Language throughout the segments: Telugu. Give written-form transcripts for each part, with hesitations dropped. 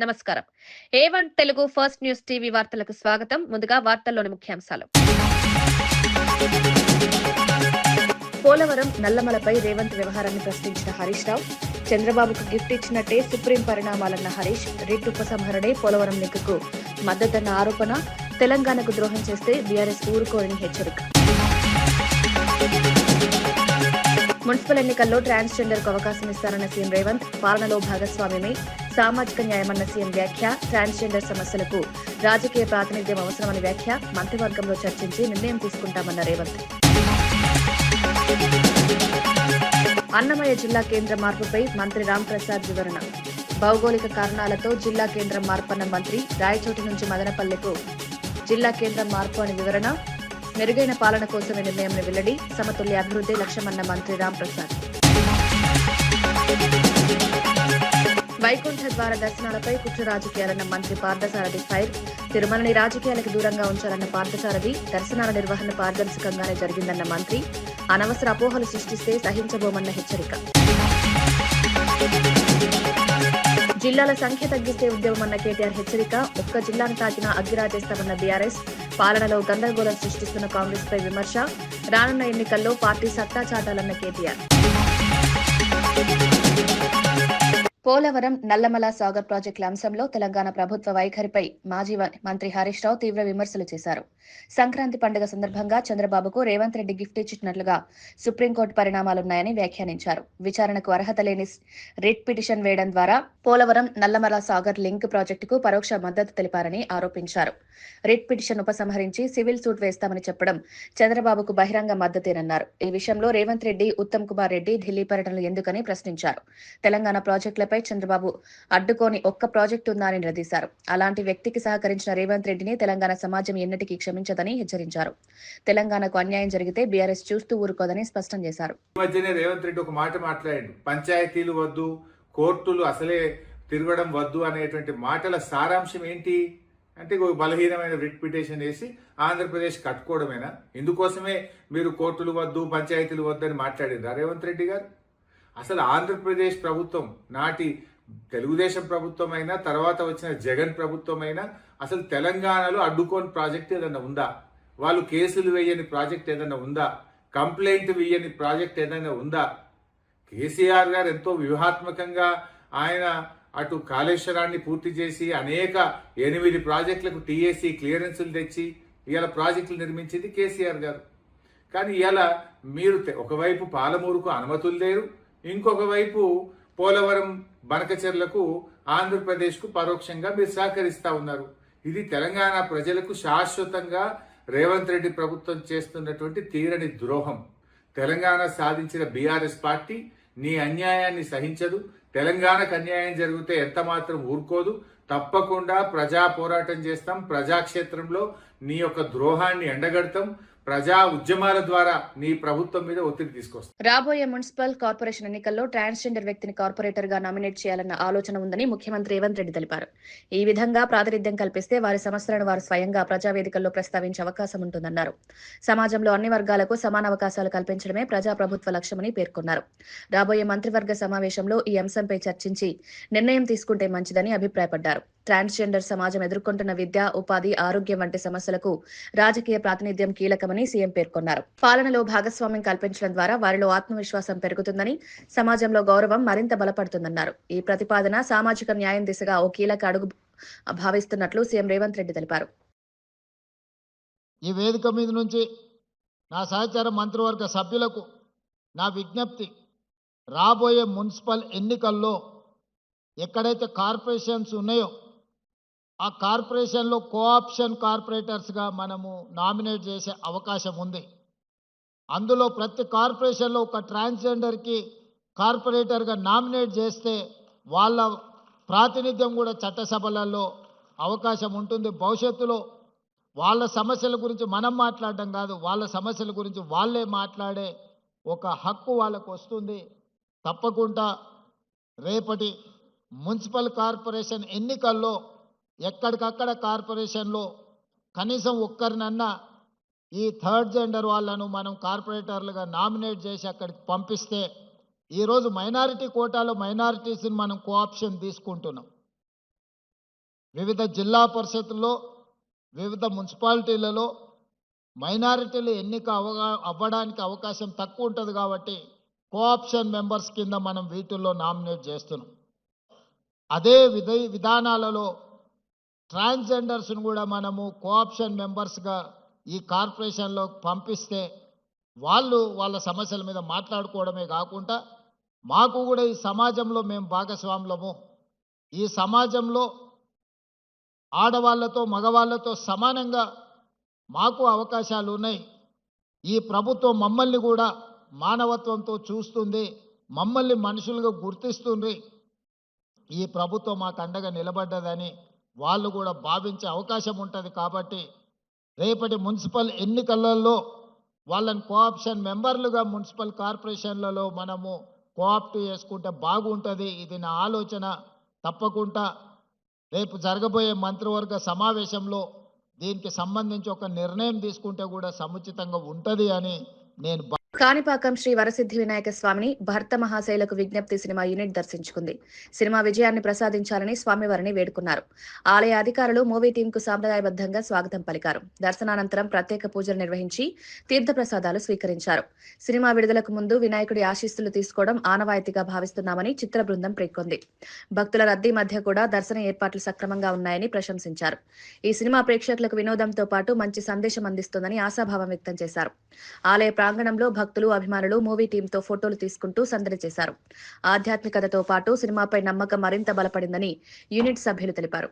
నమస్కారం. A1 Telugu first news TV వార్తలకు స్వాగతం. ముందుగా వార్తల్లోని ముఖ్యాంశాలు. పోలవరం నల్లమలపై రేవంత్ వ్యవహారాన్ని ప్రశ్నించిన హరీష్ రావు, చంద్రబాబుకు గిఫ్ట్ ఇచ్చినట్టే సుప్రీం పరిణామాలన్న హరీష్, రిట్ ఉపసంహరణే పోలవరం లింకుకు మద్దతన్న ఆరోపణ, తెలంగాణకు ద్రోహం చేస్తే బీఆర్ఎస్ ఊరుకోరని హెచ్చరిక. మున్సిపల్ ఎన్నికల్లో ట్రాన్స్జెండర్కు అవకాశం ఇస్తారన్న సీఎం రేవంత్, పాలనలో భాగస్వామ్యమే సామాజిక న్యాయమన్న సీఎం వ్యాఖ్య, ట్రాన్స్జెండర్ సమస్యలకు రాజకీయ ప్రాతినిధ్యం అవసరమని వ్యాఖ్య, మంత్రివర్గంలో చర్చించి నిర్ణయం తీసుకుంటామన్న రేవంత్. అన్నమయ్య జిల్లా కేంద్ర మార్పుపై మంత్రి రామ్ ప్రసాద్ వివరణ. భౌగోళిక కారణాలతో జిల్లా కేంద్రం మార్పన్న మంత్రి, రాయచోటి నుంచి మదనపల్లెకు జిల్లా కేంద్రం మార్పు అని వివరణ. మెరుగైన పాలన కోసమే నిర్ణయం వెల్లడి, సమతుల్య అభివృద్ధి లక్ష్యమన్న మంత్రి రామ్ ప్రసాద్. వైకుంఠ ద్వార దర్శనాలపై కుట్ర రాజకీయాలన్న మంత్రి పార్థసారథి ఫైర్, తిరుమలని రాజకీయాలకు దూరంగా ఉంచాలన్న పార్థసారథి, దర్శనాల నిర్వహణ పారదర్శకంగానే జరిగిందన్న మంత్రి, అనవసర అపోహలు సృష్టిస్తే సహించబోమన్న హెచ్చరిక. జిల్లాల సంఖ్య తగ్గిస్తే ఉద్యమమన్న కేటీఆర్ హెచ్చరిక, ఒక్క జిల్లాను తాకినా అగ్గిరాజేస్తామన్న బీఆర్ఎస్, పాలనలో గందరగోళం సృష్టిస్తున్న కాంగ్రెస్ పై విమర్శ, రానున్న ఎన్నికల్లో పార్టీ సత్తా చాటాలన్న కేటీఆర్. పోలవరం నల్లమల సాగర్ ప్రాజెక్టుల అంశంలో తెలంగాణ ప్రభుత్వ వైఖరిపై మాజీ మంత్రి హరీష్ రావు తీవ్ర విమర్శలు చేశారు. సంక్రాంతి పండుగ సందర్భంగా చంద్రబాబుకు రేవంత్ రెడ్డి గిఫ్ట్ ఇచ్చినట్లుగా సుప్రీంకోర్టు పరిణామాలున్నాయని వ్యాఖ్యానించారు. విచారణకు అర్హత లేని రిట్ పిటిషన్ వేయడం ద్వారా పోలవరం నల్లమల సాగర్ లింక్ ప్రాజెక్టుకు పరోక్ష మద్దతు తెలిపారని ఆరోపించారు. రిట్ పిటిషన్ ఉపసంహరించి సివిల్ సూట్ వేస్తామని చెప్పడం చంద్రబాబుకు బహిరంగ మద్దతేనన్నారు. ఈ విషయంలో రేవంత్ రెడ్డి, ఉత్తమ్ కుమార్ రెడ్డి ఢిల్లీ పర్యటనలు ఎందుకని ప్రశ్నించారు. తెలంగాణ ప్రాజెక్టులపై చంద్రబాబు అడ్డుకోని ఒక్క ప్రాజెక్టు ఉందా అని నిలదీశారు. అలాంటి వ్యక్తికి సహకరించిన రేవంత్ రెడ్డిని తెలంగాణ సమాజం ఎన్నటికీ క్షమించదని హెచ్చరించారు. తెలంగాణకు అన్యాయం జరిగితే బీఆర్ఎస్ చూస్తూ ఊరుకోదని స్పష్టం చేశారు. రేవంత్ రెడ్డి ఒక మాట మాట్లాడాడు, పంచాయతీలు వద్దు, కోర్టులు అసలే తిరగడం వద్దు అనేటువంటి మాటల సారాంశం ఏంటి అంటే, బలహీనమైన రిట్ పిటిషన్ వేసి ఆంధ్రప్రదేశ్ కట్టుకోవడమేనా? ఇందుకోసమే మీరు కోర్టులు వద్దు, పంచాయతీలు వద్దు అని మాట్లాడిందా రేవంత్ రెడ్డి గారు? అసలు ఆంధ్రప్రదేశ్ ప్రభుత్వం, నాటి తెలుగుదేశం ప్రభుత్వం అయినా, తర్వాత వచ్చిన జగన్ ప్రభుత్వం అయినా, అసలు తెలంగాణలో అడ్డుకోని ప్రాజెక్ట్ ఏదైనా ఉందా? వాళ్ళు కేసులు వేయని ప్రాజెక్ట్ ఏదైనా ఉందా? కంప్లైంట్ వేయని ప్రాజెక్ట్ ఏదైనా ఉందా? కేసీఆర్ గారు ఎంతో వ్యూహాత్మకంగా ఆయన అటు కాళేశ్వరాన్ని పూర్తి చేసి అనేక 8 ప్రాజెక్టులకు టీఏసీ క్లియరెన్సులు తెచ్చి ఇవాళ ప్రాజెక్టులు నిర్మించింది కేసీఆర్ గారు. కానీ ఇవాళ మీరు ఒకవైపు పాలమూరుకు అనుమతులు లేరు, ఇంకొక వైపు పోలవరం బనకచెర్లకు ఆంధ్రప్రదేశ్కు పరోక్షంగా మీరు సహకరిస్తా ఉన్నారు. ఇది తెలంగాణ ప్రజలకు శాశ్వతంగా రేవంత్ రెడ్డి ప్రభుత్వం చేస్తున్నటువంటి తీరని ద్రోహం. తెలంగాణ సాధించిన బీఆర్ఎస్ పార్టీ నీ అన్యాయాన్ని సహించదు. తెలంగాణకు అన్యాయం జరిగితే ఎంత మాత్రం ఊరుకోదు. తప్పకుండా ప్రజా పోరాటం చేస్తాం. ప్రజాక్షేత్రంలో నీ యొక్క ద్రోహాన్ని ఎండగడతాం. ప్రజా ఉద్యమాల ద్వారా నీ ప్రభుత్వం మీద ఒత్తిడి తీసుకొస్తాం. రాబోయే మున్సిపల్ కార్పొరేషన్ ఎన్నికల్లో ట్రాన్స్జెండర్ వ్యక్తిని కార్పొరేటర్ గా నామినేట్ చేయాలన్న ఆలోచన ఉందని ముఖ్యమంత్రి రేవంత్ రెడ్డి తెలిపారు. ఈ విధంగా ప్రాతినిధ్యం కల్పిస్తే వారి సమస్యలను వారు స్వయంగా ప్రజావేదికల్లో ప్రస్తావించే అవకాశం ఉంటుందన్నారు. సమాజంలో అన్ని వర్గాలకు సమాన అవకాశాలు కల్పించడమే ప్రజాప్రభుత్వ లక్ష్యమని పేర్కొన్నారు. రాబోయే మంత్రివర్గ సమావేశంలో ఈ అంశంపై చర్చించి నిర్ణయం తీసుకుంటే మంచిదని అభిప్రాయపడ్డారు. ట్రాన్స్జెండర్ సమాజం ఎదుర్కొంటున్న విద్య, ఉపాధి, ఆరోగ్యం వంటి సమస్యలకు రాజకీయ ప్రాతినిధ్యం కీలకమని సీఎం పేర్కొన్నారు. పాలనలో భాగస్వామ్యం కల్పించడం ద్వారా వారిలో ఆత్మవిశ్వాసం పెరుగుతుందని, సమాజంలో గౌరవం మరింత బలపడుతుందన్నారు. ఈ ప్రతిపాదన సామాజిక న్యాయం దిశగా ఓ కీలక అడుగు భావిస్తున్నట్లు సీఎం రేవంత్ రెడ్డి తెలిపారు. ఈ వేదిక మీద నుంచి నా సహచార మంత్రివర్గ సభ్యులకు నా విజ్ఞప్తి, రాబోయే మున్సిపల్ ఎన్నికల్లో ఎక్కడైతే కార్పొరేషన్స్ ఉన్నాయో ఆ కార్పొరేషన్లో కోఆప్షన్ కార్పొరేటర్స్గా మనము నామినేట్ చేసే అవకాశం ఉంది. అందులో ప్రతి కార్పొరేషన్లో ఒక ట్రాన్స్జెండర్కి కార్పొరేటర్గా నామినేట్ చేస్తే వాళ్ళ ప్రాతినిధ్యం కూడా చట్టసభలలో అవకాశం ఉంటుంది. భవిష్యత్తులో వాళ్ళ సమస్యల గురించి మనం మాట్లాడడం కాదు, వాళ్ళ సమస్యల గురించి వాళ్ళే మాట్లాడే ఒక హక్కు వాళ్ళకు వస్తుంది. తప్పకుండా రేపటి మున్సిపల్ కార్పొరేషన్ ఎన్నికల్లో ఎక్కడికక్కడ కార్పొరేషన్లో కనీసం ఒక్కరినన్నా ఈ థర్డ్ జెండర్ వాళ్ళను మనం కార్పొరేటర్లుగా నామినేట్ చేసి అక్కడికి పంపిస్తే, ఈరోజు మైనారిటీ కోటాలో మైనారిటీస్ని మనం కోఆప్షన్ తీసుకుంటున్నాం. వివిధ జిల్లా పరిషత్తుల్లో వివిధ మున్సిపాలిటీలలో మైనారిటీలు ఎన్నిక అవ్వడానికి అవకాశం తక్కువ ఉంటుంది కాబట్టి కోఆప్షన్ మెంబర్స్ కింద మనం వీటిల్లో నామినేట్ చేస్తున్నాం. అదే విధానాలలో ట్రాన్స్జెండర్స్ను కూడా మనము కోఆప్షన్ మెంబర్స్గా ఈ కార్పొరేషన్లో పంపిస్తే వాళ్ళు వాళ్ళ సమస్యల మీద మాట్లాడుకోవడమే కాకుండా మాకు కూడా ఈ సమాజంలో మేము భాగస్వాములము, ఈ సమాజంలో ఆడవాళ్ళతో మగవాళ్ళతో సమానంగా మాకు అవకాశాలు ఉన్నాయి, ఈ ప్రభుత్వం మమ్మల్ని కూడా మానవత్వంతో చూస్తుంది, మమ్మల్ని మనుషులుగా గుర్తిస్తుంది, ఈ ప్రభుత్వం మాకు అండగా నిలబడ్డదని వాళ్ళు కూడా భావించే అవకాశం ఉంటుంది. కాబట్టి రేపటి మున్సిపల్ ఎన్నికలలో వాళ్ళని కోఆప్షన్ మెంబర్లుగా మున్సిపల్ కార్పొరేషన్లలో మనము కోఆప్ట్ చేసుకుంటే బాగుంటుంది. ఇది నా ఆలోచన. తప్పకుండా రేపు జరగబోయే మంత్రివర్గ సమావేశంలో దీనికి సంబంధించి ఒక నిర్ణయం తీసుకుంటే కూడా సముచితంగా ఉంటుంది అని నేను కాణిపాకం శ్రీ వరసిద్ధి వినాయక స్వామిని భర్త మహాశైలకు విజ్ఞప్తి సినిమా యూనిట్ దర్శించుకుంది. సినిమా విజయాన్ని ప్రసాదించాలని స్వామివారిని వేడుకున్నారు. ఆలయ అధికారులు మూవీ టీంకు సాంప్రదాయబద్ధంగా స్వాగతం పలికారు. దర్శనానంతరం ప్రత్యేక పూజలు నిర్వహించి తీర్థప్రసాదాలు స్వీకరించారు. సినిమా విడుదలకు ముందు వినాయకుడి ఆశీస్సులు తీసుకోవడం ఆనవాయితీగా భావిస్తున్నామని చిత్ర బృందం పేర్కొంది. భక్తుల రద్దీ మధ్య కూడా దర్శన ఏర్పాట్లు సక్రమంగా ఉన్నాయని ప్రశంసించారు. ఈ సినిమా ప్రేక్షకులకు వినోదంతో పాటు మంచి సందేశం అందిస్తుందని ఆశాభావం వ్యక్తం చేశారు. ఆలయ ప్రాంగణంలో భక్తులు అభిమానులు మూవీ టీంతో ఫోటోలు తీసుకుంటూ సందడి చేశారు. ఆధ్యాత్మికతతో పాటు సినిమాపై నమ్మకం మరింత బలపడిందని యూనిట్ సభ్యులు తెలిపారు.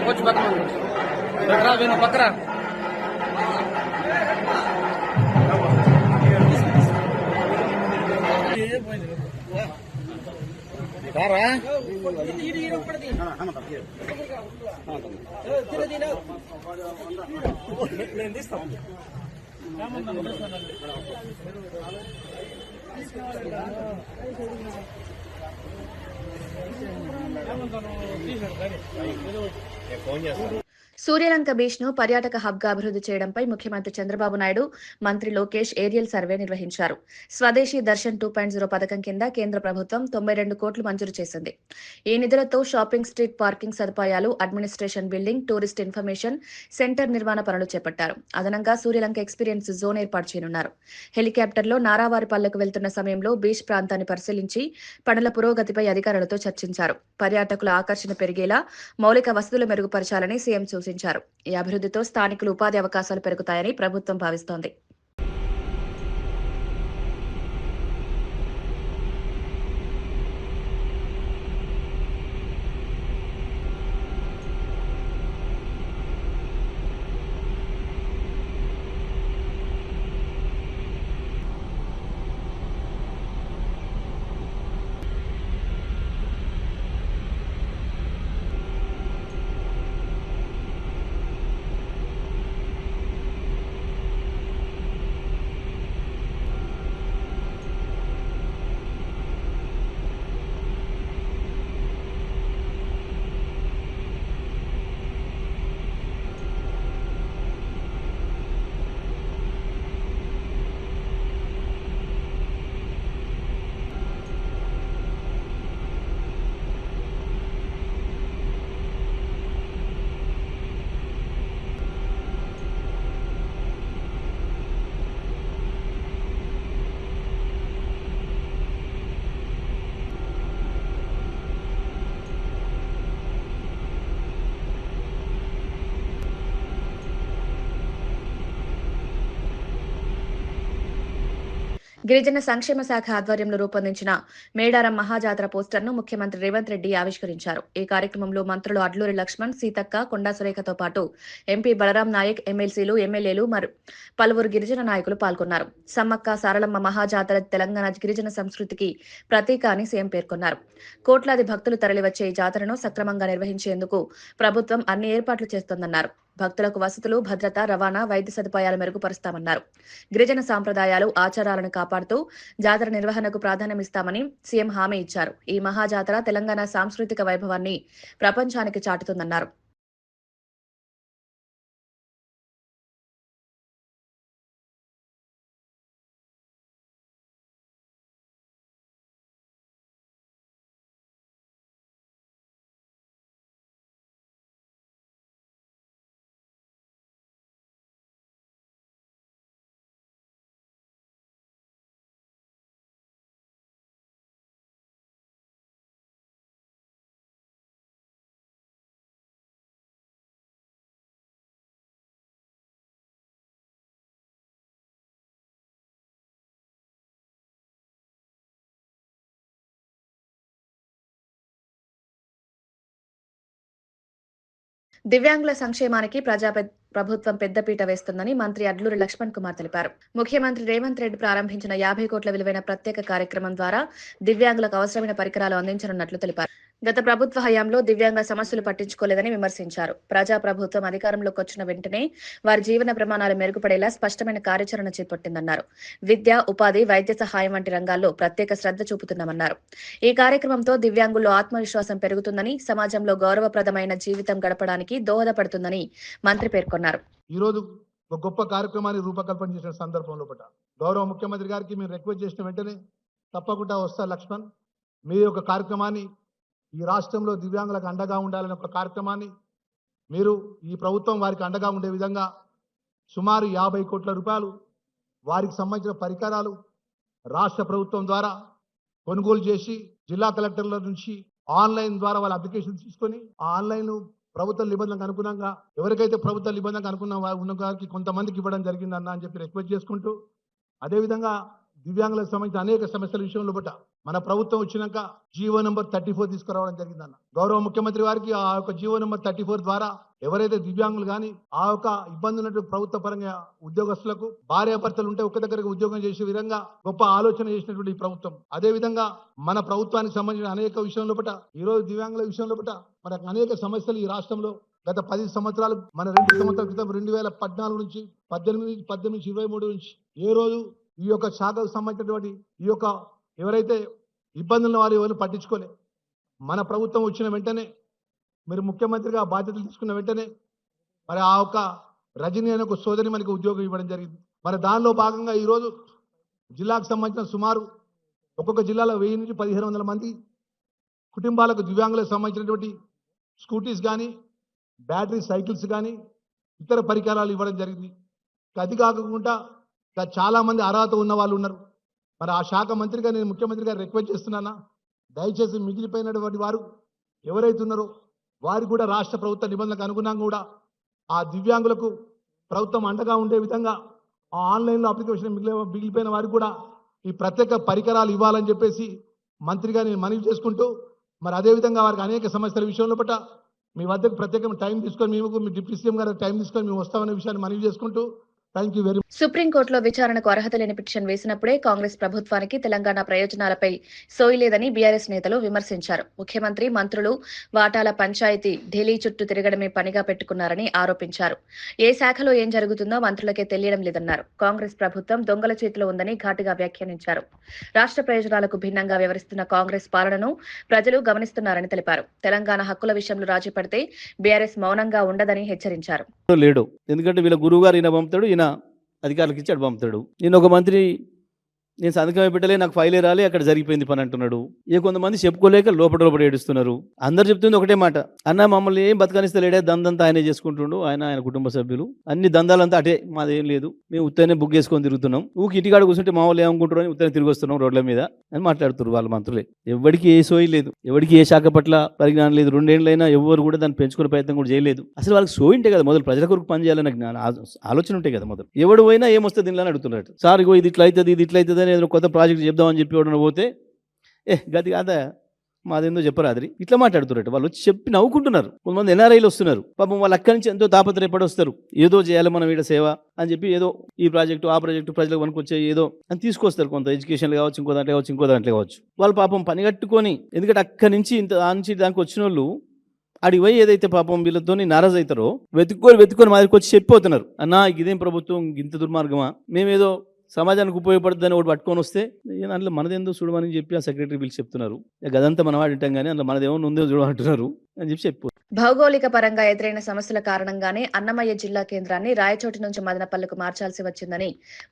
कुछ बकरा वेनु बकरा సూర్యలంక బీచ్ ను పర్యాటక హబ్ గా అభివృద్ధి చేయడంపై ముఖ్యమంత్రి చంద్రబాబు నాయుడు, మంత్రి లోకేష్ ఏరియల్ సర్వే నిర్వహించారు. స్వదేశీ దర్శన్ 2.0 పథకం కింద కేంద్ర ప్రభుత్వం 92 కోట్లు మంజూరు చేసింది. ఈ నిధులతో షాపింగ్ స్ట్రీట్, పార్కింగ్ సదుపాయాలు, administration building, tourist information centre నిర్మాణ పనులు చేపట్టారు. అదనంగా సూర్యలంక ఎక్స్పీరియన్స్ జోన్ ఏర్పాటు చేయనున్నారు. హెలికాప్టర్లో నారావారిపల్లెకు వెళ్తున్న సమయంలో బీచ్ ప్రాంతాన్ని పరిశీలించి పనుల పురోగతిపై అధికారులతో చర్చించారు. పర్యాటకుల ఆకర్షణ పెరిగేలా మౌలిక వసతులు మెరుగుపరచాలని సీఎం సూచించారు. ఈ అభివృద్ధితో స్థానికులు ఉపాధి అవకాశాలు పెరుగుతాయని ప్రభుత్వం భావిస్తోంది. గిరిజన సంక్షేమ శాఖ ఆధ్వర్యంలో రూపొందించిన మేడారం మహాజాతర పోస్టర్ను ముఖ్యమంత్రి రేవంత్ రెడ్డి ఆవిష్కరించారు. ఈ కార్యక్రమంలో మంత్రులు అడ్లూరి లక్ష్మణ్, సీతక్క, కొండా సురేఖతో పాటు ఎంపీ బలరాం నాయక్, ఎమ్మెల్సీలు, ఎమ్మెల్యేలు, పలువురు గిరిజన నాయకులు పాల్గొన్నారు. సమ్మక్క సారలమ్మ మహాజాతర తెలంగాణ గిరిజన సంస్కృతికి ప్రతీక అని సీఎం పేర్కొన్నారు. కోట్లాది భక్తులు తరలివచ్చే ఈ జాతరను సక్రమంగా నిర్వహించేందుకు ప్రభుత్వం అన్ని ఏర్పాట్లు చేస్తోందన్నారు. భక్తులకు వసతులు, భద్రత, రవాణా, వైద్య సదుపాయాలు మెరుగుపరుస్తామన్నారు. గిరిజన సాంప్రదాయాలు, ఆచారాలను కాపాడుతూ జాతర నిర్వహణకు ప్రాధాన్యమిస్తామని సీఎం హామీ ఇచ్చారు. ఈ మహాజాతర తెలంగాణ సాంస్కృతిక వైభవాన్ని ప్రపంచానికి చాటుతుందన్నారు. దివ్యాంగుల సంక్షేమానికి ప్రభుత్వం పెద్దపీట వేస్తుందని మంత్రి అడ్లూరి లక్ష్మణ్ కుమార్ తెలిపారు. ముఖ్యమంత్రి రేవంత్ రెడ్డి ప్రారంభించిన 50 కోట్ల విలువైన ప్రత్యేక కార్యక్రమం ద్వారా దివ్యాంగులకు అవసరమైన పరికరాలు అందించనున్నట్లు తెలిపారు. గత ప్రభుత్వ హయాంలో దివ్యాంగ సమస్యలు పట్టించుకోలేదని విమర్శించారు. ప్రజా ప్రభుత్వం అధికారంలోకి వచ్చిన వెంటనే వారి జీవన ప్రమాణాలు మెరుగుపడేలా స్పష్టమైన కార్యాచరణ చేపట్టిందన్నారు. విద్య, ఉపాధి, వైద్య సహాయం వంటి రంగాల్లో ప్రత్యేక శ్రద్ధ చూపుతున్నామన్నారు. ఈ కార్యక్రమంతో దివ్యాంగుల్లో ఆత్మవిశ్వాసం పెరుగుతుందని, సమాజంలో గౌరవప్రదమైన జీవితం గడపడానికి దోహదపడుతుందని మంత్రి పేర్కొన్నారు. ఈరోజు ఒక గొప్ప కార్యక్రమాన్ని రూపకల్పన చేసిన సందర్భంలో గౌరవ ముఖ్యమంత్రి గారికి మీరు రిక్వెస్ట్ చేసిన వెంటనే తప్పకుండా వస్తా లక్ష్మణ్, మీ యొక్క కార్యక్రమాన్ని, ఈ రాష్ట్రంలో దివ్యాంగులకు అండగా ఉండాలనే ఒక కార్యక్రమాన్ని మీరు ఈ ప్రభుత్వం వారికి అండగా ఉండే విధంగా సుమారు 50 కోట్ల రూపాయలు వారికి సంబంధించిన పరికరాలు రాష్ట్ర ప్రభుత్వం ద్వారా కొనుగోలు చేసి జిల్లా కలెక్టర్ల నుంచి ఆన్లైన్ ద్వారా వాళ్ళ అప్లికేషన్ తీసుకొని ఆ ఆన్లైన్ ప్రభుత్వ నిబంధనలకు అనుగుణంగా ఎవరికైతే ప్రభుత్వ నిబంధనకు అనుకున్న ఉన్న వారికి కొంతమందికి ఇవ్వడం జరిగిందన్న అని చెప్పి రిక్వెస్ట్ చేసుకుంటూ, అదేవిధంగా దివ్యాంగులకు సంబంధించిన అనేక సమస్యల విషయంలో మన ప్రభుత్వం వచ్చినాక జీవో నెంబర్ 34 తీసుకురావడం జరిగిందన్న. గౌరవ ముఖ్యమంత్రి వారికి ఆ యొక్క జీవో నెంబర్ 34 ద్వారా ఎవరైతే దివ్యాంగులు కానీ ఆ యొక్క ఇబ్బంది ఉన్నట్టు ప్రభుత్వ పరంగా ఉద్యోగస్తులకు భార్యాభర్తలు ఉంటే ఒక్క దగ్గరకు ఉద్యోగం చేసే విధంగా గొప్ప ఆలోచన చేసినటువంటి ప్రభుత్వం. అదే విధంగా మన ప్రభుత్వానికి సంబంధించిన అనేక విషయంలో ఈ రోజు దివ్యాంగుల విషయంలో మనకు అనేక సమస్యలు ఈ రాష్ట్రంలో గత 10 సంవత్సరాలు, మన 2 సంవత్సరాల క్రితం 2014 నుంచి 18 నుంచి 23 నుంచి ఏ రోజు ఈ యొక్క శాఖకు సంబంధించినటువంటి ఈ యొక్క ఎవరైతే ఇబ్బందులు వారు ఎవరు పట్టించుకోలే. మన ప్రభుత్వం వచ్చిన వెంటనే, మీరు ముఖ్యమంత్రిగా బాధ్యతలు తీసుకున్న వెంటనే మరి ఆ యొక్క రజనీ అనే ఒక సోదరి మనకి ఉద్యోగం ఇవ్వడం జరిగింది. మరి దానిలో భాగంగా ఈరోజు జిల్లాకు సంబంధించిన సుమారు ఒక్కొక్క జిల్లాలో 1000 నుంచి 1500 మంది కుటుంబాలకు దివ్యాంగులకు సంబంధించినటువంటి స్కూటీస్ కానీ, బ్యాటరీ సైకిల్స్ కానీ, ఇతర పరికరాలు ఇవ్వడం జరిగింది. అది కాకుండా చాలా మంది అర్హత ఉన్న వాళ్ళు ఉన్నారు. మరి ఆ శాఖ మంత్రిగా నేను ముఖ్యమంత్రి గారు రిక్వెస్ట్ చేస్తున్నానా, దయచేసి మిగిలిపోయినటువంటి వారు ఎవరైతే ఉన్నారో వారు కూడా రాష్ట్ర ప్రభుత్వ నిబంధనలకు అనుగుణంగా కూడా ఆ దివ్యాంగులకు ప్రభుత్వం అండగా ఉండే విధంగా ఆ ఆన్లైన్లో అప్లికేషన్ మిగిలిపోయిన వారికి కూడా ఈ ప్రత్యేక పరికరాలు ఇవ్వాలని చెప్పేసి మంత్రిగా నేను మనవి చేసుకుంటూ, మరి అదేవిధంగా వారికి అనేక సమస్యల విషయంలో మీ వద్దకు ప్రత్యేకమైన టైం తీసుకొని మేము మీ డిప్యూటీ సీఎం గారు టైం తీసుకొని మేము వస్తామనే విషయాన్ని మనవి చేసుకుంటూ థ్యాంక్ యూ వెరీ మచ్. సుప్రీంకోర్టులో విచారణకు అర్హత లేని పిటిషన్ వేసినప్పుడే కాంగ్రెస్ ప్రభుత్వానికి తెలంగాణ ప్రయోజనాలపై సోయి లేదని బీఆర్ఎస్ నేతలు విమర్శించారు. ముఖ్యమంత్రి, మంత్రులు వాటాల పంచాయతీ ఢిల్లీ చుట్టూ తిరగడమే పనిగా పెట్టుకున్నారని ఆరోపించారు. ఏ శాఖలో ఏం జరుగుతుందో మంత్రులకే తెలియడం లేదన్నారు. కాంగ్రెస్ ప్రభుత్వం దొంగల చేతిలో ఉందని ఘాటుగా వ్యాఖ్యానించారు. రాష్ట్ర ప్రయోజనాలకు భిన్నంగా వ్యవహరిస్తున్న కాంగ్రెస్ పాలనను ప్రజలు గమనిస్తున్నారని తెలిపారు. తెలంగాణ హక్కుల విషయంలో రాజీ పడితే బీఆర్ఎస్ మౌనంగా ఉండదని హెచ్చరించారు. లేడు, ఎందుకంటే వీళ్ళ గురువు గారు ఈయన పంపుతాడు, ఈయన అధికారులకు ఇచ్చి అటు పంపుతాడు. నేను ఒక మంత్రి నేను సంతకమే పెట్టలే, నాకు ఫైలే రాలే, అక్కడ జరిగిపోయింది పని అంటున్నాడు. కొంతమంది చెప్పుకోలేక లోపల ఏడుస్తున్నారు. అందరు చెప్తుంది ఒకటే మాట, అన్న మమ్మల్ని ఏం బతకనిస్తలేడే, దందంతా ఆయనే చేసుకుంటుండు, ఆయన కుటుంబ సభ్యులు అన్ని దందాలంతా అటే, మాదేం లేదు, మేము ఉత్తనే బుక్ చేసుకొని తిరుగుతున్నాం, ఊకి ఇంటికాడ కూర్చుంటే మా వాళ్ళు ఏమనుకుంటారు అని ఉత్తనే తిరిగి వస్తున్నాం రోడ్ల మీద అని మాట్లాడుతున్నారు వాళ్ళ మంత్రులే. ఎవరికి ఏ సోయి లేదు, ఎవరికి ఏ శాఖ పట్ల పరిజ్ఞానం లేదు. 2 ఏళ్ళైనా ఎవరు కూడా దాన్ని పెంచుకునే ప్రయత్నం కూడా చేయలేదు. అసలు వాళ్ళకి సోయి ఉంటే కదా మొదలు ప్రజల కొరకు పని చేయాలన్న ఆలోచన ఉంటే కదా మొదలు. ఎవడు పోయినా ఏమొస్తుంది దీనిలో అడుగుతున్నట్టు, సార్ ఇగో ఇది ఇట్లా అవుతుంది, ఇది ఇట్లా అవుతుంది ఏదైనా ఏదైనా కొత్త ప్రాజెక్ట్ చెప్దామని చెప్పి ఎవడన్నా పోతే గది కాదా మాదేందో చెప్పరాదిరి ఇట్లా మాట్లాడుతున్నట్టు వాళ్ళు వచ్చి చెప్పి నవ్వుకుంటున్నారు. కొంతమంది ఎన్ఆర్ఐలు వస్తున్నారు, పాపం వాళ్ళు అక్కడి నుంచి ఎంతో తాపత్రయపడి వస్తారు. ఏదో చేయాలి మనం ఈడ సేవ అని చెప్పి ఏదో ఈ ప్రాజెక్టు ఆ ప్రాజెక్టు ప్రజలకు పనికొచ్చే ఏదో అని తీసుకొస్తారు. కొంత ఎడ్యుకేషన్లు కావచ్చు, ఇంకో దాంట్లో కావచ్చు, ఇంకో దాంట్లో కావచ్చు. వాళ్ళు పాపం పని కట్టుకొని, ఎందుకంటే అక్కడి నుంచి ఇంత ఆ నుంచి దానికి వచ్చిన వాళ్ళు అడిగి పోయి ఏదైతే పాపం వీళ్ళతో నారాజు అవుతారో వెతుక్కొని మా దగ్గరికి వచ్చి చెప్పిపోతున్నారు, అన్నా ఇదేం ప్రభుత్వం ఇంత దుర్మార్గమా, మేమేదో సమాజానికి ఉపయోగపడుతుందని ఒకటి పట్టుకొని వస్తే దాంట్లో మనదేందో చూడమని చెప్పి ఆ సెక్రటరీ పిలిచి చెప్తున్నారు. గదంతా మనం వాడింటాం కానీ అందులో మనదేమో ఉందో చూడమంటున్నారు అని చెప్పి చెప్పు. భౌగోళిక పరంగా ఎదురైన సమస్యల కారణంగానే అన్నమయ్య జిల్లా కేంద్రాన్ని రాయచోటి నుంచి మదనపల్లికి మార్చాల్సి వచ్చిందని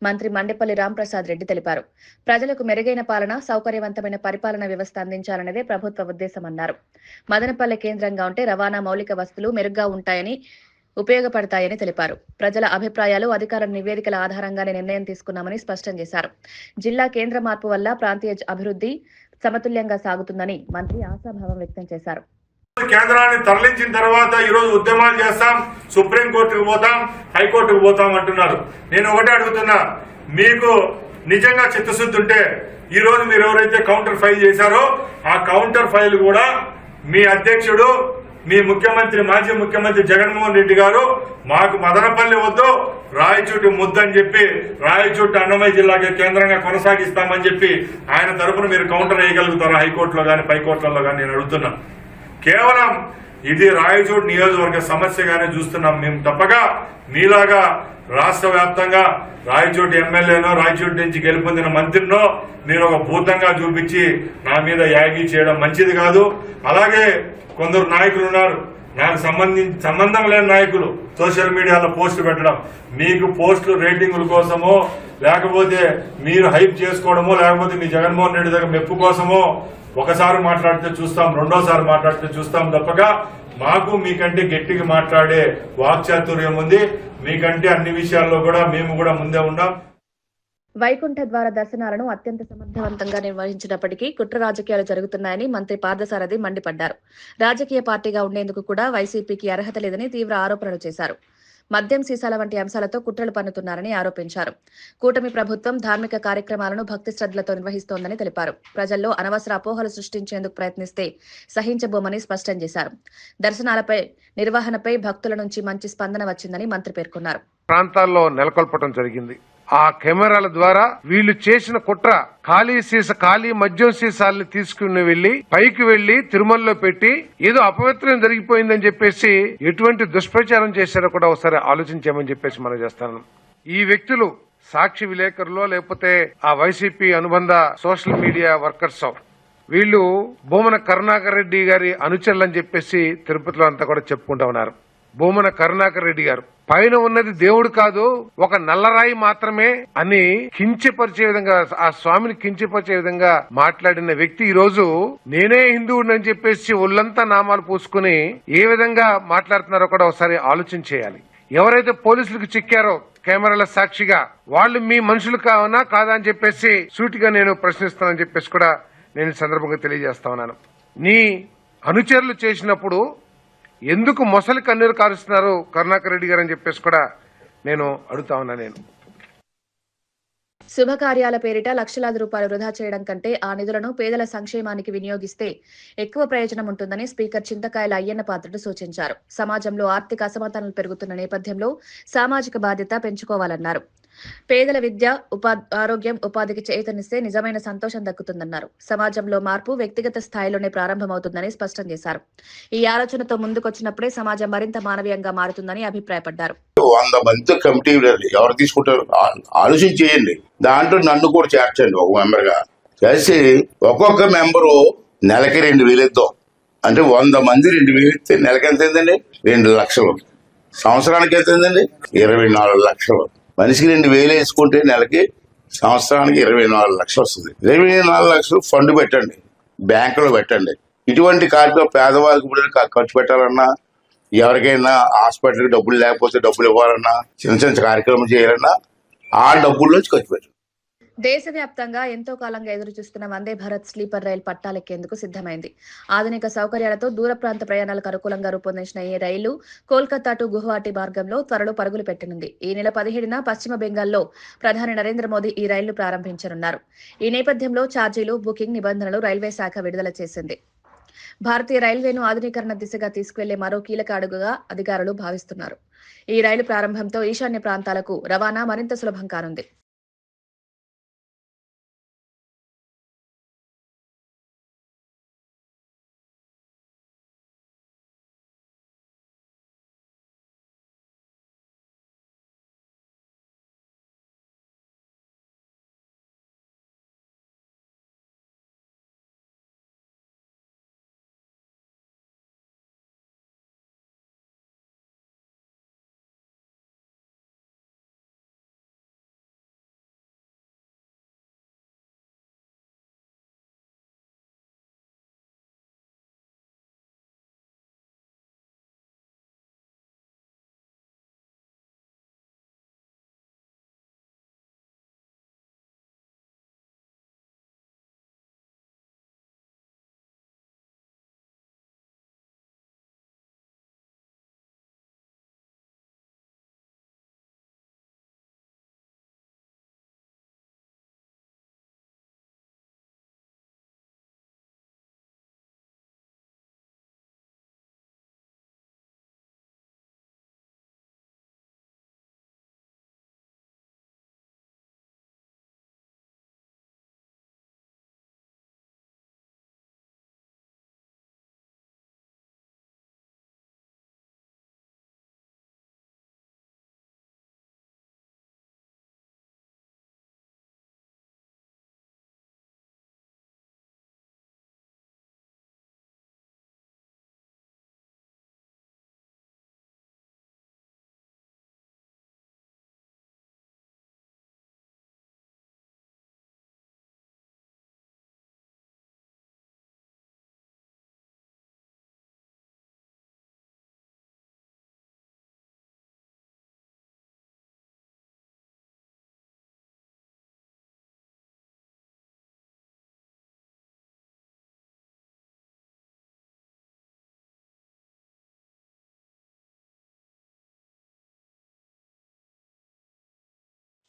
మంత్రి మండిపల్లి రాంప్రసాద్ రెడ్డి తెలిపారు. ప్రజలకు మెరుగైన పాలన, సౌకర్యవంతమైన పరిపాలన వ్యవస్థ అందించాలనేదే ప్రభుత్వ ఉద్దేశమన్నారు. మదనపల్లి కేంద్రంగా ఉంటే రవాణా మౌలిక వస్తువులు మెరుగ్గా ఉంటాయని, ఉపయోగపడతాయని తెలిపారు. ప్రజల అభిప్రాయాలు, అధికారుల నివేదికల ఆధారంగానే నిర్ణయం తీసుకున్నామని స్పష్టం చేశారు. జిల్లా కేంద్ర మార్పు వల్ల ప్రాంతీయ అభివృద్ధి సమతుల్యంగా సాగుతుందని మంత్రి ఆశాభావం వ్యక్తం చేశారు. కేంద్రాన్ని తరలించిన తర్వాత ఈరోజు ఉద్యమాలు చేస్తాం, సుప్రీంకోర్టుకు పోతాం, హైకోర్టుకు పోతాం అంటున్నారు. నేను ఒకటే అడుగుతున్నా, మీకు నిజంగా చిత్తశుద్ధి ఉంటే ఈ రోజు మీరు ఎవరైతే కౌంటర్ ఫైల్ చేశారో ఆ కౌంటర్ ఫైల్ కూడా మీ అధ్యక్షుడు, మీ ముఖ్యమంత్రి, మాజీ ముఖ్యమంత్రి జగన్మోహన్ రెడ్డి గారు మాకు మదనపల్లి వద్దు, రాయచోటి ముద్దని చెప్పి రాయచోటి అన్నమయ్య జిల్లాకి కేంద్రంగా కొనసాగిస్తామని చెప్పి ఆయన తరఫున మీరు కౌంటర్ వేయగలుగుతారా హైకోర్టులో కానీ పైకోర్టులలో కానీ? నేను అడుగుతున్నా. కేవలం ఇది రాయచోటి నియోజకవర్గ సమస్యగానే చూస్తున్నాం మేము తప్పగా మీలాగా రాష్ట్ర వ్యాప్తంగా రాయచోటి ఎమ్మెల్యేనో రాయచోటి నుంచి గెలుపొందిన మంత్రినో మీరు ఒక భూతంగా చూపించి నా మీద యాగి చేయడం మంచిది కాదు. అలాగే కొందరు నాయకులు ఉన్నారు, నాకు సంబంధం లేని నాయకులు సోషల్ మీడియాలో పోస్టులు పెట్టడం, మీకు పోస్టులు రేటింగుల కోసమో లేకపోతే మీరు హైప్ చేసుకోవడమో లేకపోతే మీ జగన్మోహన్ రెడ్డి దగ్గర మెప్పు కోసమో ఒకసారి మాట్లాడితే చూస్తాం, రెండోసారి మాట్లాడితే చూస్తాం తప్పగా మాకు మీకంటే గట్టిగా మాట్లాడే వాక్చాతుర్యం ఉంది. మీకంటే అన్ని విషయాల్లో కూడా మేము కూడా ముందే ఉన్నాం. వైకుంఠ ద్వార దర్శనాలను అత్యంత సమర్థవంతంగా నిర్వహించినప్పటికీ కుట్ర రాజకీయాలు జరుగుతున్నాయని మంత్రి పార్థసారథి మండిపడ్డారు. రాజకీయ పార్టీగా ఉండేందుకు కూడా వైసీపీకి అర్హత లేదని తీవ్ర ఆరోపణలు చేశారు. మద్యం సీసాల వంటి అంశాలతో కుట్రలు పన్నుతున్నారని ఆరోపించారు. కూటమి ప్రభుత్వం ధార్మిక కార్యక్రమాలను భక్తి శ్రద్ధలతో నిర్వహిస్తోందని తెలిపారు. ప్రజల్లో అనవసర అపోహలు సృష్టించేందుకు ప్రయత్నిస్తే సహించబోమని స్పష్టం చేశారు. దర్శనాలపై నిర్వహణపై భక్తుల నుంచి మంచి స్పందన వచ్చిందని మంత్రి పేర్కొన్నారు. ప్రాంతాల్లో నెలకొల్పడం జరిగింది. ఆ కెమెరాల ద్వారా వీళ్ళు చేసిన కుట్ర ఖాళీ మద్యం సీసాలని తీసుకుని వెళ్లి పైకి వెళ్లి తిరుమలలో పెట్టి ఏదో అపవిత్రం జరిగిపోయిందని చెప్పేసి ఎటువంటి దుష్ప్రచారం చేశారో కూడా ఒకసారి ఆలోచించామని చెప్పేసి మనం చేస్తాను. ఈ వ్యక్తులు సాక్షి విలేకరులో లేకపోతే ఆ వైసీపీ అనుబంధ సోషల్ మీడియా వర్కర్స్ వీళ్ళు భూమన కరుణాకర్ రెడ్డి గారి అనుచరులని చెప్పేసి తిరుపతిలో అంతా కూడా చెప్పుకుంటా ఉన్నారు. భూమన కరుణాకర్ రెడ్డి గారు పైన ఉన్నది దేవుడు కాదు, ఒక నల్లరాయి మాత్రమే అని కించపరిచే విధంగా, ఆ స్వామిని కించపరిచే విధంగా మాట్లాడిన వ్యక్తి ఈ రోజు నేనే హిందువుని చెప్పేసి ఒళ్ళంతా నామాలు పూసుకుని ఏ విధంగా మాట్లాడుతున్నారో కూడా ఒకసారి ఆలోచన చేయాలి. ఎవరైతే పోలీసులకు చిక్కారో కెమెరాల సాక్షిగా వాళ్ళు మీ మనుషులు కాదా అని చెప్పేసి సూటిగా నేను ప్రశ్నిస్తానని చెప్పేసి కూడా నేను సందర్భంగా తెలియజేస్తా ఉన్నాను. నీ అనుచరులు చేసినప్పుడు ఎందుకు మొసలి కన్నీరు కారుస్తున్నారు కరుణాకర్ రెడ్డి గారు అని చెప్పేసి కూడా నేను అడుగుతా ఉన్నా. నేను శుభకార్యాల పేరిట లక్షలాది రూపాయలు వృధా చేయడం కంటే ఆ నిధులను పేదల సంక్షేమానికి వినియోగిస్తే ఎక్కువ ప్రయోజనం ఉంటుందని స్పీకర్ చింతకాయల అయ్యన్న పాత్రుడు సూచించారు. సమాజంలో ఆర్థిక అసమానతలు పెరుగుతున్న నేపథ్యంలో సామాజిక బాధ్యత పెంచుకోవాలన్నారు. పేదల విద్య, ఆరోగ్యం, ఉపాధికి చేతనిస్తే నిజమైన సంతోషం దక్కుతుందన్నారు. సమాజంలో మార్పు వ్యక్తిగత స్థాయిలోనే ప్రారంభమవుతుందని స్పష్టం చేశారు. ఈ ఆలోచనతో ముందుకొచ్చినప్పుడే సమాజం మరింత మానవీయంగా మారుతుందని అభిప్రాయపడ్డారు. 100 మంది కమిటీ ఎవరు తీసుకుంటారు ఆలోచన చేయండి. దాంట్లో నన్ను కూడా చేర్చండి ఒక మెంబర్ గా చేసి ఒక్కొక్క మెంబరు నెలకి 2,000 ఇద్దాం. అంటే 100 మంది 2,000 ఇస్తే నెలకి ఎంత అయిందండి? 2 లక్షలు. సంవత్సరానికి ఎంత అయిందండి? 24 లక్షలు. మనిషికి 2,000 వేసుకుంటే నెలకి సంవత్సరానికి 24 లక్షలు వస్తుంది. 24 లక్షలు ఫండ్ పెట్టండి, బ్యాంకులో పెట్టండి. ఇటువంటి కార్యక్రమం పేదవాళ్ళకి ఇప్పుడు ఖర్చు పెట్టాలన్నా, ఎవరికైనా హాస్పిటల్కి డబ్బులు లేకపోతే డబ్బులు ఇవ్వాలన్నా, చిన్న చిన్న కార్యక్రమం చేయాలన్నా ఆ డబ్బుల్లోంచి ఖర్చు పెట్టండి. దేశవ్యాప్తంగా ఎంతో కాలంగా ఎదురుచూస్తున్న వందే భారత్ స్లీపర్ రైలు పట్టాలెక్కేందుకు సిద్ధమైంది. ఆధునిక సౌకర్యాలతో దూర ప్రాంత ప్రయాణాలకు అనుకూలంగా రూపొందించిన ఈ రైలు కోల్కతా టు గువాహటి మార్గంలో త్వరలో పరుగులు పెట్టనుంది. ఈ నెల 17న పశ్చిమ బెంగాల్లో ప్రధాని నరేంద్ర మోదీ ఈ రైలును ప్రారంభించనున్నారు. ఈ నేపథ్యంలో ఛార్జీలు, బుకింగ్ నిబంధనలు రైల్వే శాఖ విడుదల చేసింది. భారతీయ రైల్వేను ఆధునీకరణ దిశగా తీసుకువెళ్లే మరో కీలక అడుగుగా అధికారులు భావిస్తున్నారు. ఈ రైలు ప్రారంభంతో ఈశాన్య ప్రాంతాలకు రవాణా మరింత సులభం కానుంది.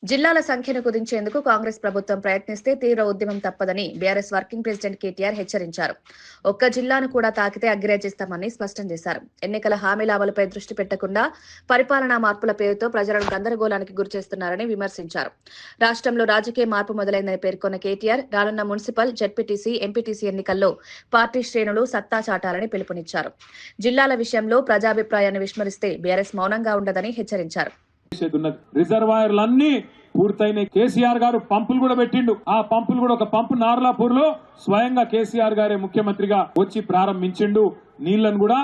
జిల్లాల సంఖ్యను కుదించేందుకు కాంగ్రెస్ ప్రభుత్వం ప్రయత్నిస్తే తీవ్ర ఉద్యమం తప్పదని బీఆర్ఎస్ వర్కింగ్ ప్రెసిడెంట్ కేటీఆర్ హెచ్చరించారు. ఒక్క జిల్లాను కూడా తాకితే అగ్రేజిస్తామని స్పష్టం చేశారు. ఎన్నికల హామీల అమలుపై దృష్టి పెట్టకుండా పరిపాలనా మార్పుల పేరుతో ప్రజలను గందరగోళానికి గురిచేస్తున్నారని విమర్శించారు. రాష్ట్రంలో రాజకీయ మార్పు మొదలైందని పేర్కొన్న కేటీఆర్ రానున్న మున్సిపల్, జెడ్పీటీసీ, ఎంపీటీసీ ఎన్నికల్లో పార్టీ శ్రేణులు సత్తా చాటాలని పిలుపునిచ్చారు. జిల్లాల విషయంలో ప్రజాభిప్రాయాన్ని విస్మరిస్తే బీఆర్ఎస్ మౌనంగా ఉండదని హెచ్చరించారు. రిజర్వాయర్లన్నీ పూర్తయిన కేసీఆర్ గారు పంపులు కూడా పెట్టిండు. ఆ పంపులు కూడా ఒక పంపు నార్లాపూర్ లో స్వయంగా కేసీఆర్ గారే ముఖ్యమంత్రిగా వచ్చి ప్రారంభించిండు. నీళ్లను కూడా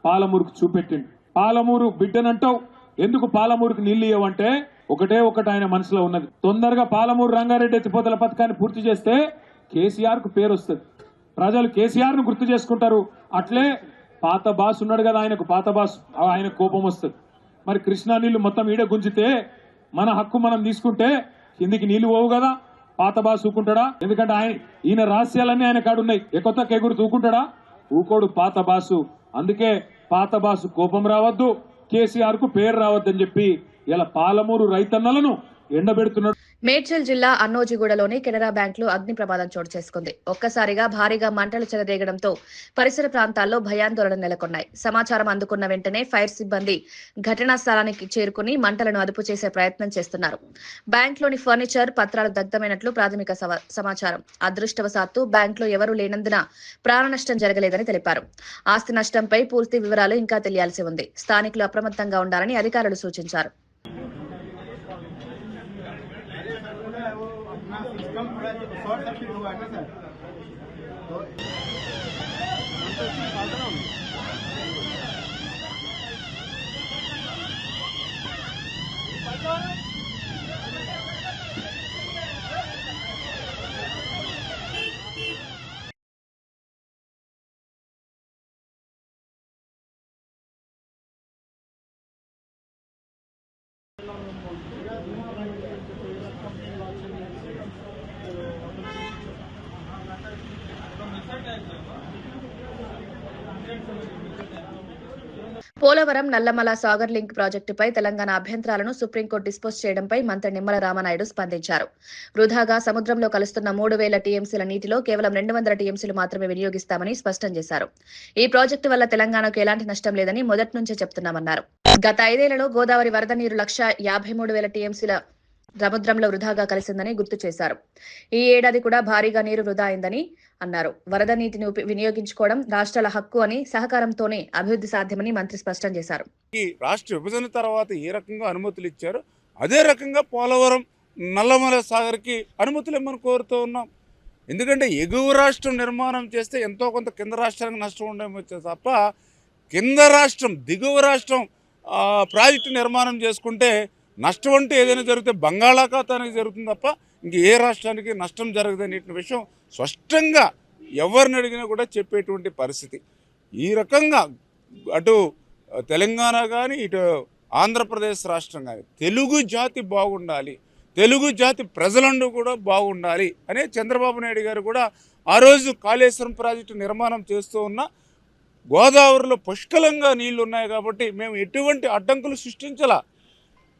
పాలమూరుకు చూపెట్టిండు. పాలమూరు బిడ్డనంటావు, ఎందుకు పాలమూరుకు నీళ్లు ఇవ్వమంటే ఒకటే ఒకటి ఆయన మనసులో ఉన్నది. తొందరగా పాలమూరు రంగారెడ్డి ఎత్తిపోతల పథకాన్ని పూర్తి చేస్తే కేసీఆర్ కు పేరు వస్తుంది, ప్రజలు కేసీఆర్ ను గుర్తు చేసుకుంటారు. అట్లే పాత బాస్ ఉన్నాడు కదా, ఆయనకు పాత బాస్, ఆయన కోపం వస్తుంది. మరి కృష్ణా నీళ్లు మొత్తం ఈడ గుంజితే మన హక్కు మనం తీసుకుంటే కిందికి నీళ్లు పోవు కదా, పాత బాసు ఊకుంటాడా? ఎందుకంటే ఈయన రహస్యాలన్నీ ఆయన కాడున్నాయి. కొత్త ఎగురు తూకుంటాడా? ఊకోడు పాత బాసు. అందుకే పాత బాసు కోపం రావద్దు, కేసీఆర్ కు పేరు రావద్దని చెప్పి ఇలా పాలమూరు రైతన్నలను ఎండబెడుతున్నాడు. మేడ్చల్ జిల్లా అన్నోజిగూడలోని కెనరా బ్యాంకులో అగ్ని ప్రమాదం చోటు చేసుకుంది. ఒక్కసారిగా భారీగా మంటలు చెలరేగడంతో పరిసర ప్రాంతాల్లో భయాందోళన నెలకొన్నాయి. సమాచారం అందుకున్న వెంటనే ఫైర్ సిబ్బంది ఘటనా స్థలానికి చేరుకుని మంటలను అదుపు చేసే ప్రయత్నం చేస్తున్నారు. బ్యాంకులోని ఫర్నిచర్, పత్రాలు దగ్ధమైనట్లు ప్రాథమిక సమాచారం. అదృష్టవశాత్తు బ్యాంకులో ఎవరూ లేనందున ప్రాణ నష్టం జరగలేదని తెలిపారు. ఆస్తి నష్టంపై పూర్తి వివరాలు ఇంకా తెలియాల్సి ఉంది. స్థానికులు అప్రమత్తంగా ఉండాలని అధికారులు సూచించారు. शॉर्ट सर्किट हुआ है ना सर, పోలవరం నల్లమల సాగర్ లింక్ ప్రాజెక్టుపై తెలంగాణ అభ్యంతరాలను సుప్రీంకోర్టు డిస్పోజ్ చేయడంపై మంత్రి నిమ్మల రామనాయుడు స్పందించారు. వృధాగా సముద్రంలో కలుస్తున్న 3000 టీఎంసీల నీటిలో కేవలం 200 టీఎంసీలు మాత్రమే వినియోగిస్తామని స్పష్టం చేశారు. ఈ ప్రాజెక్టు వల్ల తెలంగాణకు ఎలాంటి నష్టం లేదని మొదటి నుంచే చెప్తున్నామన్నారు. గత 5 ఏళ్లలో గోదావరి వరద నీరు 1,53,000 టీఎంసీల సముద్రంలో వృధాగా కలిసిందని గుర్తు చేశారు. ఈ ఏడాది కూడా భారీగా నీరు వృధా అయిందని అన్నారు. వరద నీటిని వినియోగించుకోవడం రాష్ట్రాల హక్కు అని, సహకారంతోనే అభివృద్ధి సాధ్యమని మంత్రి స్పష్టం చేశారు. ఈ రాష్ట్ర విభజన తర్వాత ఏ రకంగా అనుమతులు ఇచ్చారో అదే రకంగా పోలవరం నల్లమల సాగర్కి అనుమతులు ఇమ్మని కోరుతూ ఉన్నాం. ఎందుకంటే ఎగువ రాష్ట్రం నిర్మాణం చేస్తే ఎంతో కొంత కింద రాష్ట్రానికి నష్టం ఉండవచ్చు తప్ప కింద రాష్ట్రం దిగువ రాష్ట్రం ప్రాజెక్టు నిర్మాణం చేసుకుంటే నష్టం అంటే ఏదైనా జరిగితే బంగాళాఖాతానికి జరుగుతుంది తప్ప ఇంక ఏ రాష్ట్రానికి నష్టం జరగదనే విషయం స్పష్టంగా ఎవరిని అడిగినా కూడా చెప్పేటువంటి పరిస్థితి. ఈ రకంగా అటు తెలంగాణ కానీ ఇటు ఆంధ్రప్రదేశ్ రాష్ట్రం కానీ తెలుగు జాతి బాగుండాలి, తెలుగు జాతి ప్రజలందరూ కూడా బాగుండాలి అనే చంద్రబాబు నాయుడు గారు కూడా ఆ రోజు కాళేశ్వరం ప్రాజెక్టు నిర్మాణం చేస్తూ ఉన్న గోదావరిలో పుష్కలంగా నీళ్లు ఉన్నాయి కాబట్టి మేము ఎటువంటి అడ్డంకులు సృష్టించాలా.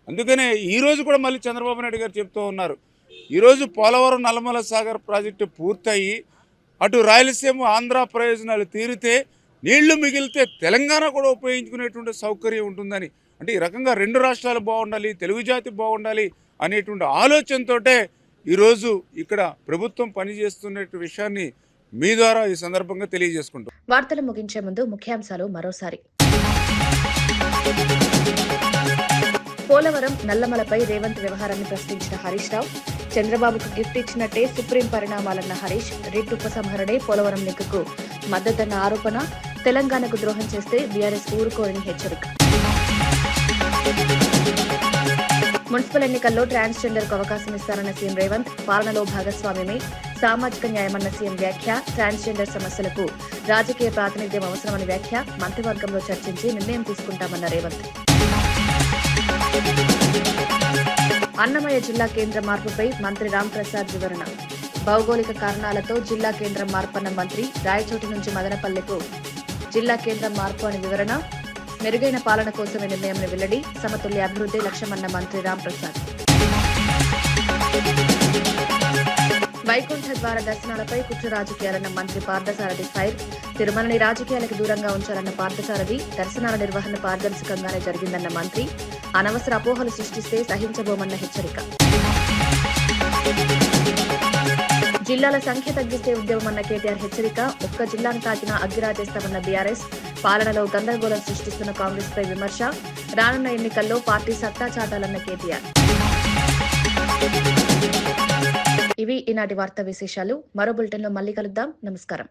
అందుకనే ఈరోజు కూడా మళ్ళీ చంద్రబాబు నాయుడు గారు చెప్తూ ఉన్నారు, ఈరోజు పోలవరం నల్లమల సాగర్ ప్రాజెక్టు పూర్తయి అటు రాయలసీమ ఆంధ్ర ప్రయోజనాలు తీరితే నీళ్లు మిగిలితే తెలంగాణ కూడా ఉపయోగించుకునేటువంటి సౌకర్యం ఉంటుందని. అంటే ఈ రకంగా 2 రాష్ట్రాలు బాగుండాలి, తెలుగు జాతి బాగుండాలి అనేటువంటి ఆలోచనతోటే ఈరోజు ఇక్కడ ప్రభుత్వం పనిచేస్తున్న విషయాన్ని మీ ద్వారా ఈ సందర్భంగా తెలియజేసుకుంటాం. వార్తలు ముగించే ముందు ముఖ్యాంశాలు మరోసారి. పోలవరం నల్లమలపై రేవంత్ వ్యవహారాన్ని ప్రశ్నించిన హరీష్ రావు, చంద్రబాబుకు గిఫ్ట్ ఇచ్చినట్టే సుప్రీం పరిణామాలన్న హరీష్, రిట్ ఉపసంహరణే పోలవరం లింకుకు మద్దతన్న ఆరోపణ, తెలంగాణకు ద్రోహం చేస్తే బీఆర్ఎస్ ఊరుకోరని హెచ్చరిక. మున్సిపల్ ఎన్నికల్లో ట్రాన్స్జెండర్కు అవకాశం ఇస్తారన్న సీఎం రేవంత్, పాలనలో భాగస్వామ్యమే సామాజిక న్యాయమన్న సీఎం వ్యాఖ్య, ట్రాన్స్జెండర్ సమస్యలకు రాజకీయ ప్రాతినిధ్యం అవసరమని వ్యాఖ్య, మంత్రివర్గంలో చర్చించి నిర్ణయం తీసుకుంటామన్న రేవంత్. అన్నమయ్య జిల్లా కేంద్ర మార్పుపై మంత్రి రామ్ ప్రసాద్ వివరణ, భౌగోళిక కారణాలతో జిల్లా కేంద్రం మార్పన్న మంత్రి, రాయచోటి నుంచి మదనపల్లెకు జిల్లా కేంద్రం మార్పు అని వివరణ, మెరుగైన పాలన కోసమే నిర్ణయం వెల్లడి, సమతుల్య అభివృద్ధి లక్ష్యమన్న మంత్రి రామ్ ప్రసాద్. వైకుంఠ ద్వార దర్శనాలపై కుట్ర రాజకీయాలన్న మంత్రి పార్థసారథి ఫైర్, తిరుమలని రాజకీయాలకు దూరంగా ఉంచాలన్న పార్థసారథి, దర్శనాల నిర్వహణ పారదర్శకంగానే జరిగిందన్న మంత్రి, అనవసర అపోహలు సృష్టిస్తే సహించబోమన్న హెచ్చరిక. జిల్లాల సంఖ్య తగ్గిస్తే ఉద్యమమన్న కేటీఆర్ హెచ్చరిక, ఒక్క జిల్లాను తాకినా అగ్గిరాజేస్తామన్న బీఆర్ఎస్, పాలనలో గందరగోళం సృష్టిస్తున్న కాంగ్రెస్ పై విమర్శ, రానున్న ఎన్నికల్లో పార్టీ సత్తా చాటాలన్న కేటీఆర్. ఇవి ఈనాటి వార్తా విశేషాలు. మరో బులెటిన్లో మళ్ళీ కలుద్దాం. నమస్కారం.